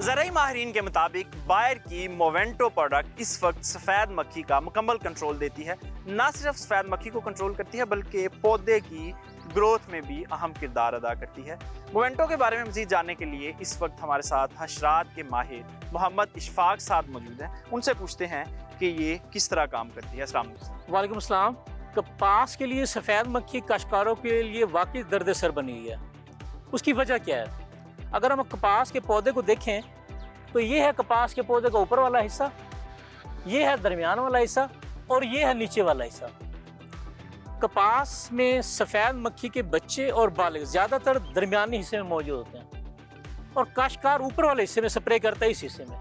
ज़राई माहिरीन के मुताबिक बायर की मोवेंटो प्रोडक्ट इस वक्त सफ़ेद मक्खी का मुकम्मल कंट्रोल देती है। ना सिर्फ सफ़ेद मक्खी को कंट्रोल करती है बल्कि पौधे की ग्रोथ में भी अहम किरदार अदा करती है। मोवेंटो के बारे में मज़ीद जानने के लिए इस वक्त हमारे साथ हशरात के माहिर मोहम्मद इशफाक साहब मौजूद हैं। उनसे पूछते हैं कि ये किस तरह काम करती है। अस्सलाम वालेकुम। वालेकुम अस्सलाम। कपास के लिए सफ़ेद मक्खी काश्तकारों के लिए वाकई दर्द सर बनी हुई है। उसकी वजह क्या है? अगर हम कपास के पौधे को देखें तो ये है कपास के पौधे का ऊपर वाला हिस्सा, ये है दरमियान वाला हिस्सा और ये है नीचे वाला हिस्सा। कपास में सफ़ेद मक्खी के बच्चे और बालिग ज़्यादातर दरमियानी हिस्से में मौजूद होते हैं और काश्तकार ऊपर वाले हिस्से में स्प्रे करता है। इस हिस्से में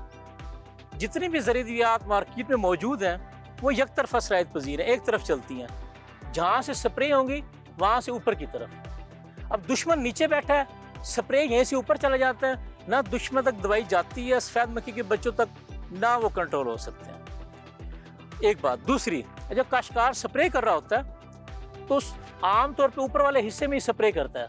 जितनी भी ज़रूरी अद्वियात मार्केट में मौजूद हैं वो एक तरफा सरायत पजीर है, एक तरफ चलती हैं। जहाँ से स्प्रे होंगी वहाँ से ऊपर की तरफ। अब दुश्मन नीचे बैठा है, स्प्रे यहीं से ऊपर चला जाता है, ना दुश्मन तक दवाई जाती है, सफ़ेद मक्खी के बच्चों तक ना वो कंट्रोल हो सकते हैं। एक बात। दूसरी, जब काश्तकार स्प्रे कर रहा होता है तो आमतौर पे ऊपर वाले हिस्से में ही स्प्रे करता है।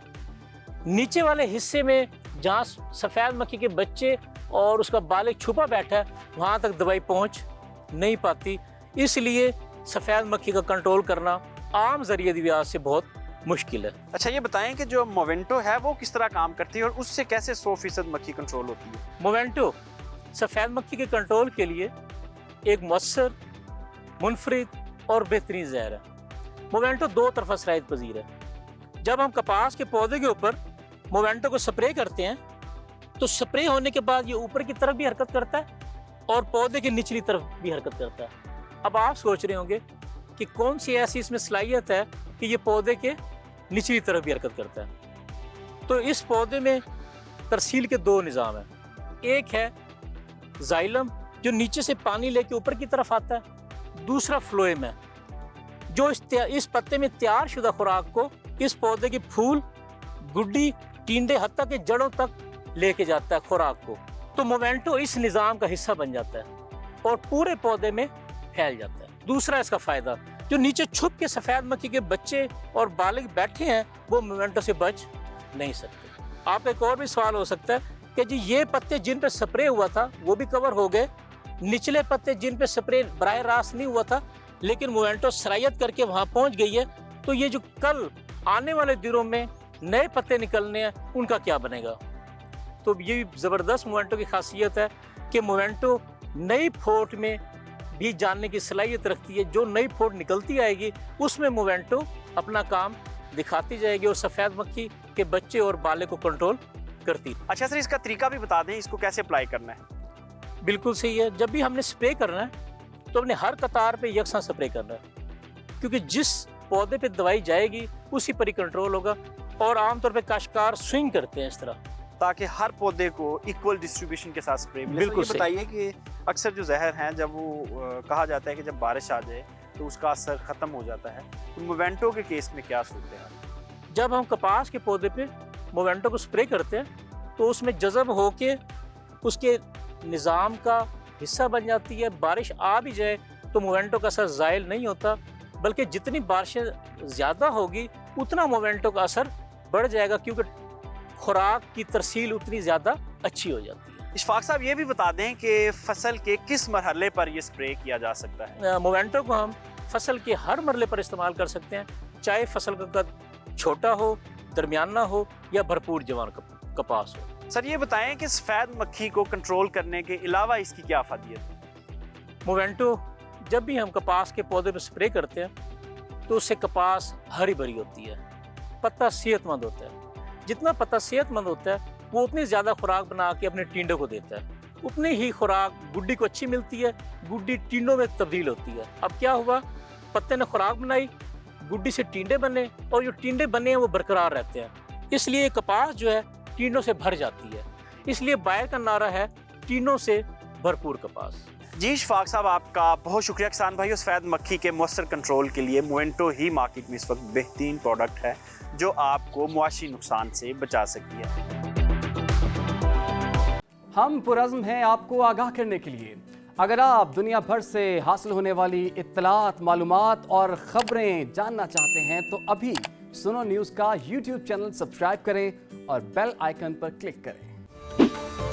नीचे वाले हिस्से में जहाँ सफ़ेद मक्खी के बच्चे और उसका बालिग छुपा बैठा है वहाँ तक दवाई पहुँच नहीं पाती। इसलिए सफ़ेद मक्खी का कंट्रोल करना आम ज़रिए अद्वियात से बहुत मुश्किल है। अच्छा, ये बताएं कि जो मोवेंटो है वो किस तरह काम करती है और उससे कैसे 100% मक्खी कंट्रोल होती है? मोवेंटो सफ़ेद मक्खी के कंट्रोल के लिए एक मौसर, मुनफरिद और बेहतरीन जहर है। मोवेंटो दो तरफा सरायत पजीर है। जब हम कपास के पौधे के ऊपर मोवेंटो को स्प्रे करते हैं तो स्प्रे होने के बाद ये ऊपर की तरफ भी हरकत करता है और पौधे की निचली तरफ भी हरकत करता है। अब आप सोच रहे होंगे कि कौन सी ऐसी इसमें सलाहियत है कि ये पौधे के निचली तरफ भी हरकत करता है। तो इस पौधे में तरसील के दो निज़ाम हैं। एक है जाइलम जो नीचे से पानी लेके ऊपर की तरफ आता है, दूसरा फ्लोएम है जो इस पत्ते में तैयार शुदा खुराक को इस पौधे के फूल, गुड्डी, टींडे हत्ता के जड़ों तक लेके जाता है खुराक को। तो मोवेंटो इस निज़ाम का हिस्सा बन जाता है और पूरे पौधे में फैल जाता है। दूसरा इसका फ़ायदा, जो नीचे छुप के सफ़ेद मक्खी के बच्चे और बालिग बैठे हैं वो मोवेंटो से बच नहीं सकते। आप एक और भी सवाल हो सकता है कि जी ये पत्ते जिन पे स्प्रे हुआ था वो भी कवर हो गए, निचले पत्ते जिन पे स्प्रे बराह रास्त नहीं हुआ था लेकिन मोवेंटो सरायत करके वहाँ पहुँच गई है, तो ये जो कल आने वाले दिनों में नए पत्ते निकलने हैं उनका क्या बनेगा? तो ये ज़बरदस्त मोवेंटो की खासियत है कि मोवेंटो नई फोट में भी जानने की सलाहियत रखती है। जो नई फोट निकलती आएगी उसमें मोवेंटो अपना काम दिखाती जाएगी और सफ़ेद मक्खी के बच्चे और बाले को कंट्रोल करती। अच्छा सर, इसका तरीका भी बता दें, इसको कैसे अप्लाई करना है? बिल्कुल सही है। जब भी हमने स्प्रे करना है तो हमने हर कतार पे यकसा स्प्रे करना है, क्योंकि जिस पौधे पे दवाई जाएगी उसी पर ही कंट्रोल होगा। और आमतौर पर काश्तकार स्विंग करते हैं इस तरह ताकि हर पौधे को इक्वल डिस्ट्रीब्यूशन के साथ स्प्रे मिले। बिल्कुल ये बताइए कि अक्सर जो जहर हैं जब वो कहा जाता है कि जब बारिश आ जाए तो उसका असर ख़त्म हो जाता है, तो मोवेंटो के केस में क्या सूरत है? जब हम कपास के पौधे पे मोवेंटो को स्प्रे करते हैं तो उसमें जज़ब होके उसके निज़ाम का हिस्सा बन जाती है। बारिश आ भी जाए तो मोवेंटो का असर ज़ायल नहीं होता, बल्कि जितनी बारिशें ज़्यादा होगी उतना मोवेंटो का असर बढ़ जाएगा, क्योंकि खुराक की तरसील उतनी ज़्यादा अच्छी हो जाती है। इशफाक साहब, ये भी बता दें कि फसल के किस मरहले पर ये स्प्रे किया जा सकता है? मोवेंटो को हम फसल के हर मरहले पर इस्तेमाल कर सकते हैं, चाहे फसल का कद छोटा हो, दरमियाना हो या भरपूर जवान कपास हो। सर ये बताएं कि सफ़ेद मक्खी को कंट्रोल करने के अलावा इसकी क्या फ़ायदा है? मोवेंटो जब भी हम कपास के पौधे पर स्प्रे करते हैं तो उससे कपास हरी भरी होती है, पत्ता सेहतमंद होता है। जितना पत्ता सेहतमंद होता है वो उतनी ज़्यादा खुराक बना के अपने टींडों को देता है, उतनी ही खुराक गुड्डी को अच्छी मिलती है, गुड्डी टींडों में तब्दील होती है। अब क्या हुआ, पत्ते ने खुराक बनाई, गुड्डी से टींडे बने और जो टींडे बने हैं वो बरकरार रहते हैं, इसलिए कपास जो है टींडों से भर जाती है। इसलिए बायर का नारा है टींडों से भरपूर कपास। जी इशफाक साहब, आपका बहुत शुक्रिया। किसान भाई, सफ़ेद मक्खी के मौसर कंट्रोल के लिए मोवेंटो ही मार्केट में इस वक्त बेहतरीन प्रोडक्ट है जो आपको मुआशी नुकसान से बचा सकती है। हम पुरज़्म हैं आपको आगाह करने के लिए। अगर आप दुनिया भर से हासिल होने वाली इत्तलात, मालूमात और ख़बरें जानना चाहते हैं तो अभी सुनो न्यूज़ का YouTube चैनल सब्सक्राइब करें और बेल आइकन पर क्लिक करें।